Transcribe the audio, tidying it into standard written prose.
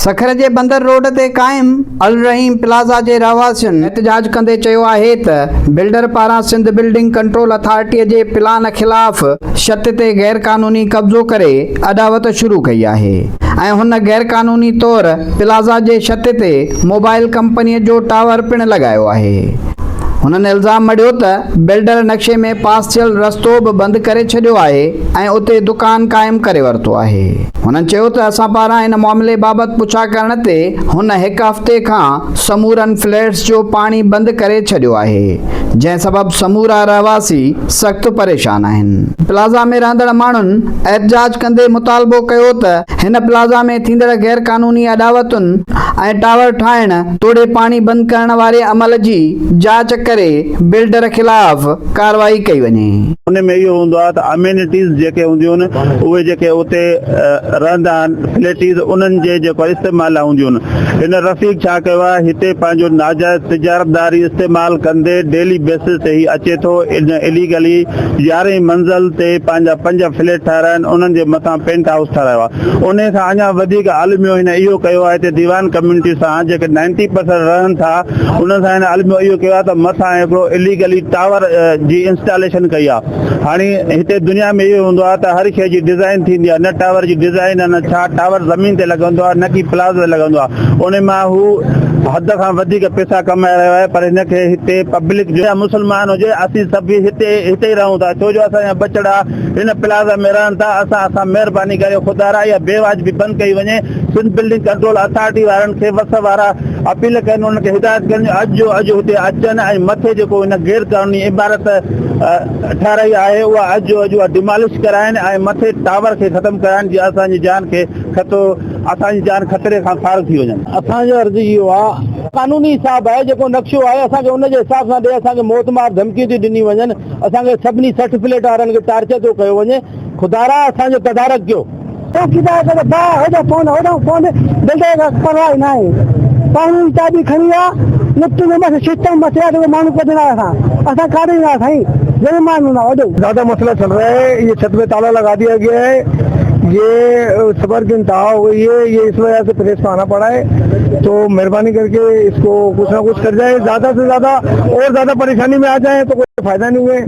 सखर जे बंदर रोड ते क़ाइम अल रहीम प्लाज़ा जे रहवासियुनि एहतजाज कंदे चयो आहे त बिल्डर पारां सिंध बिल्डिंग कंट्रोल अथॉरिटीअ जे प्लान ख़िलाफ़ छत ते गैर क़ानूनी कब्ज़ो करे अॾावत शुरू कई आहे ऐं हुन गैर क़ानूनी तौर प्लाज़ा जे छत ते मोबाइल कंपनीअ जो टावर पिणु लॻायो आहे। हुननि इल्ज़ाम मढ़ियो त बिल्डर नक्शे में पास थियल रस्तो बि बंदि करे छॾियो आहे ऐं उते दुकान क़ाइमु करे वरितो आहे। हुननि चयो त असां पारां इन मामले बाबति पुछा करण ते हुन हिकु हफ़्ते खां समूरनि फ्लैट्स जो पाणी बंदि करे छॾियो आहे, जंहिं सबबु समूरा रहवासी सख़्तु परेशान आहिनि। प्लाज़ा में रहंदड़ माण्हुनि एहतजाज कंदे मुतालबो कयो त हिन प्लाज़ा में थींदड़ गैर क़ानूनी अॾावतुनि ऐं टावर ठाहिण तोड़े पाणी बंदि करण वारे अमल जी जांच करे बिल्डर ख़िलाफ़ कार्रवाई कई वञे। उन में इहो हूंदो आहे त अमेनिटीज़ जेके हूंदियूं आहिनि उहे जेके उते रहंदा आहिनि फ्लैटीज़ उन्हनि जे जेको इस्तेमालु हूंदियूं आहिनि। हिन रफ़ीक छा कयो आहे, हिते पंहिंजो नाजाइज़ तिजारतदारी इस्तेमालु कंदे डेली बेसिस ते ही अचे थो। इलीगली 11वीं मंज़िल ते पंहिंजा 5 फ्लैट ठाहिराया आहिनि, उन्हनि जे मथां पेंट हाउस ठाहिरायो आहे। उन खां अञा वधीक आलमियो हिन इहो कयो आहे हिते दीवान कम्यूनिटी सां जेके 90% रहनि था उन्हनि सां हिन आलमियो इहो कयो आहे त मथां हिकिड़ो इलीगली टावर जी इंस्टॉलेशन कई आहे। हाणे हिते दुनिया में इहो हूंदो आहे त हर शइ जी डिज़ाइन थींदी आहे, न टावर जी डिज़ाइन आहे, न छा टावर ज़मीन ते लॻंदो आहे, न की प्लाज़ा ते लॻंदो आहे। उन मां हू हद खां वधीक पैसा कमाए रहियो आहे। पर हिनखे हिते पब्लिक जो मुस्लमान हुजे असीं सभु हिते ई रहूं था, छो जो असांजा बचड़ा हिन प्लाज़ा में रहनि था। असां महिरबानी करे ख़ुदा इहा बेवाजिबी बंदि कई वञे। सिंध बिल्डिंग कंट्रोल अथॉरिटी वारनि खे वस वारा अपील कनि, उन्हनि खे हिदायत कनि अॼु हुते अचनि ऐं मथे जेको हिन गैर क़ानूनी इमारत ठाहिराई आहे उहा अॼु डिमॉलिश कराइनि ऐं मथे टावर खे ख़तमु कराइनि जीअं असांजी जान खतरे खां फार थी वञनि। असांजो अर्ज़ु इहो आहे कानूनी हिसाब आहे जेको नक्शो आहे असांखे उनजे हिसाब सां ॾे। असांखे मौतमार धमकियूं थी ॾिनी वञनि, असांखे सभिनी सर्टिफिकेट वारनि खे टार्चर थो कयो वञे। ख़ुदारा असांजो तदारक कयो। परवाह न आहे, कानूनी चाबी खणी आहे निपट में सिस्टम मसला तो मानू को देना असा काटे ना साईं जुर्माना ना वडो ज्यादा मसला चल रहा है। ये छत में ताला लगा दिया गया है, ये सबर दिन था ये इस वजह से प्रेस में आना पड़ा है। तो मेहरबानी करके इसको कुछ ना कुछ कर जाए, ज्यादा से ज्यादा और ज्यादा परेशानी में आ जाए तो कोई फायदा नहीं है।